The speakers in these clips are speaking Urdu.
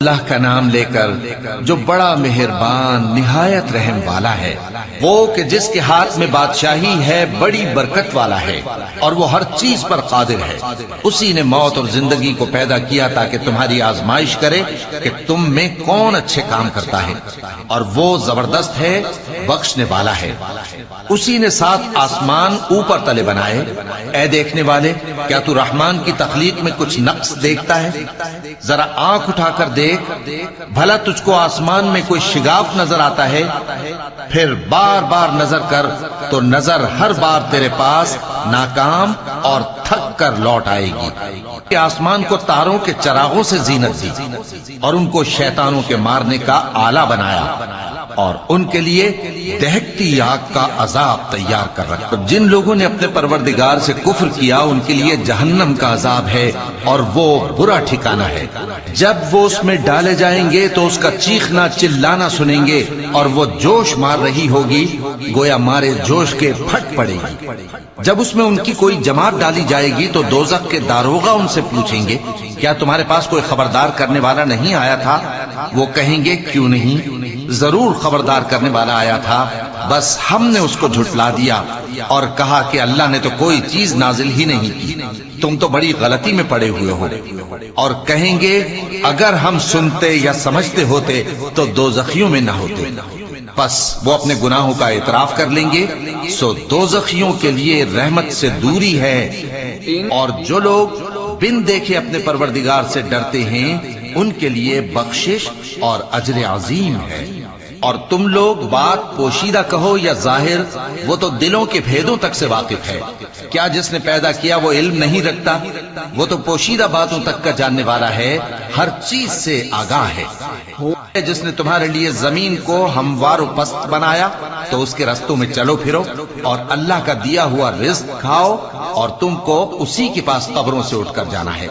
اللہ کا نام لے کر جو بڑا مہربان نہایت رحم والا ہے، وہ کہ جس کے ہاتھ میں بادشاہی ہے، بڑی برکت والا ہے اور وہ ہر چیز پر قادر ہے۔ اسی نے موت اور زندگی کو پیدا کیا تاکہ تمہاری آزمائش کرے کہ تم میں کون اچھے کام کرتا ہے، اور وہ زبردست ہے، بخشنے والا ہے۔ اسی نے 7 آسمان اوپر تلے بنائے۔ اے دیکھنے والے، کیا تو رحمان کی تخلیق میں کچھ نقص دیکھتا ہے؟ ذرا آنکھ اٹھا کر دیکھ، بھلا تجھ کو آسمان میں کوئی شگاف نظر آتا ہے؟ پھر بار بار نظر کر تو نظر ہر بار تیرے پاس ناکام اور تھک کر لوٹ آئے گی۔ کہ آسمان کو تاروں کے چراغوں سے زینت دی اور ان کو شیطانوں کے مارنے کا آلہ بنایا، اور ان کے لیے دہکتی آگ کا عذاب تیار کر رکھا۔ جن لوگوں نے اپنے پروردگار سے کفر کیا ان کے لیے جہنم کا عذاب ہے، اور وہ برا ٹھکانہ ہے۔ جب وہ اس میں ڈالے جائیں گے تو اس کا چیخنا چلانا سنیں گے، اور وہ جوش مار رہی ہوگی، گویا مارے جوش کے پھٹ پڑے گی۔ جب اس میں ان کی کوئی جماعت ڈالی جائے گی تو دوزخ کے داروغہ ان سے پوچھیں گے، کیا تمہارے پاس کوئی خبردار کرنے والا نہیں آیا تھا؟ وہ کہیں گے، کیوں نہیں، ضرور خبردار کرنے والا آیا تھا، بس ہم نے اس کو جھٹلا دیا اور کہا کہ اللہ نے تو کوئی چیز نازل ہی نہیں کی، تم تو بڑی غلطی میں پڑے ہوئے ہو۔ اور کہیں گے، اگر ہم سنتے یا سمجھتے ہوتے تو دوزخیوں میں نہ ہوتے۔ پس وہ اپنے گناہوں کا اعتراف کر لیں گے، سو دوزخیوں کے لیے رحمت سے دوری ہے، اور جو لوگ بن دیکھے اپنے پروردگار سے ڈرتے ہیں ان کے لیے بخشش اور اجر عظیم ہے۔ اور تم لوگ بات پوشیدہ کہو یا ظاہر، وہ تو دلوں کے بھیدوں تک سے واقف ہے۔ کیا جس نے پیدا کیا وہ علم نہیں رکھتا؟ وہ تو پوشیدہ باتوں تک کا جاننے والا ہے، ہر چیز سے آگاہ ہے۔ جس نے تمہارے لیے زمین کو ہموار و پست بنایا تو اس کے رستوں میں چلو پھرو، اور اللہ کا دیا ہوا رزق کھاؤ، اور تم کو اسی کے پاس قبروں سے اٹھ کر جانا ہے۔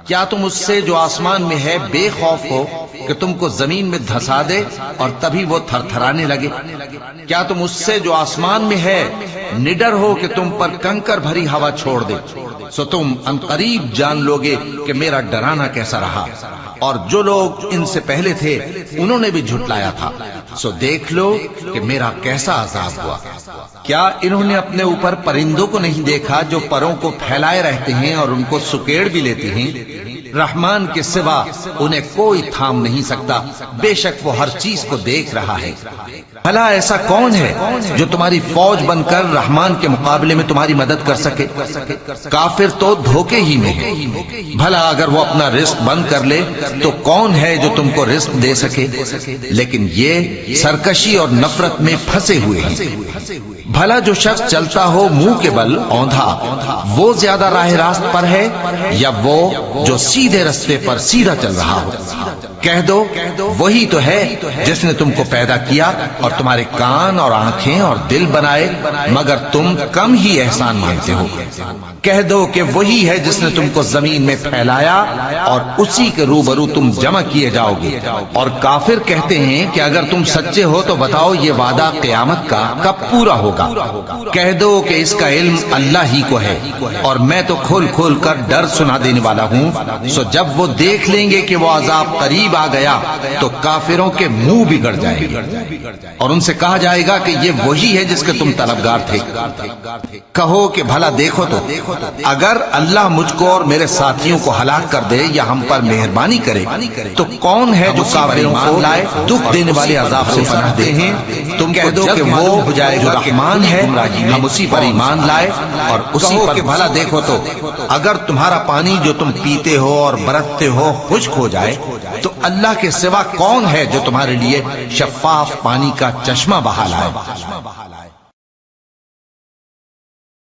کیا تم اس سے جو آسمان میں ہے بے خوف ہو کہ تم کو زمین میں دھسا دے اور تبھی وہ تھر تھرانے لگے؟ کیا تم اس سے جو آسمان میں ہے نڈر ہو کہ تم پر کنکر بھری ہوا چھوڑ دے؟ سو تم عنقریب جان لوگے کہ میرا ڈرانا کیسا رہا۔ اور جو لوگ ان سے پہلے تھے انہوں نے بھی جھٹلایا تھا، سو دیکھ لو کہ میرا کیسا عذاب ہوا۔ کیا انہوں نے اپنے اوپر پرندوں کو نہیں دیکھا جو پروں کو پھیلائے رہتے ہیں اور ان کو سکیڑ بھی لیتے ہیں؟ رحمان کے سوا انہیں کوئی تھام نہیں سکتا، بے شک وہ ہر چیز کو دیکھ رہا ہے۔ بھلا ایسا کون ہے جو تمہاری فوج بن کر رحمان کے مقابلے میں تمہاری مدد کر سکے؟ کافر تو دھوکے ہی میں ہے۔ بھلا اگر وہ اپنا رزق بند کر لے تو کون ہے جو تم کو رزق دے سکے؟ لیکن یہ سرکشی اور نفرت میں پھنسے ہوئے ہیں۔ بھلا جو شخص چلتا ہو منہ کے بل اوندھا، وہ زیادہ راہ راست پر ہے یا وہ جو سیدھے رستے پر سیدھا چل رہا ہو؟ کہہ دو، وہی تو ہے جس نے تم کو پیدا کیا اور تمہارے کان اور آنکھیں اور دل بنائے، مگر تم کم ہی احسان مانتے ہو۔ کہہ دو کہ وہی ہے جس نے تم کو زمین میں پھیلایا اور اسی کے روبرو تم جمع کیے جاؤ گے۔ اور کافر کہتے ہیں کہ اگر تم سچے ہو تو بتاؤ یہ وعدہ قیامت کا کب پورا ہوگا؟ کہہ دو کہ اس کا علم اللہ ہی کو ہے، اور میں تو کھول کھول کر ڈر سنا دینے والا ہوں۔ سو جب وہ دیکھ لیں گے کہ وہ عذاب قریب آ گیا تو کافروں کے منہ بگڑ جائیں گے، اور ان سے کہا جائے گا کہ یہ وہی ہے جس کے تم طلبگار تھے۔ کہو کہ بھلا دیکھو تو، اگر اللہ مجھ کو اور میرے ساتھیوں کو ہلاک کر دے یا ہم پر مہربانی کرے تو کون ہے جو کافروں کو دکھ دینے والے عذاب سے پناہ دے؟ تم کہہ دو کہ وہ جو رحمان ہے ہم اسی پر ایمان لائے اور اسی پر۔ بھلا دیکھو تو، اگر تمہارا پانی جو تم پیتے ہو اور برتتے ہو خشک ہو جائے تو اللہ کے سوا کون ہے جو تمہارے لیے شفاف پانی کا چشمہ بہا لائے؟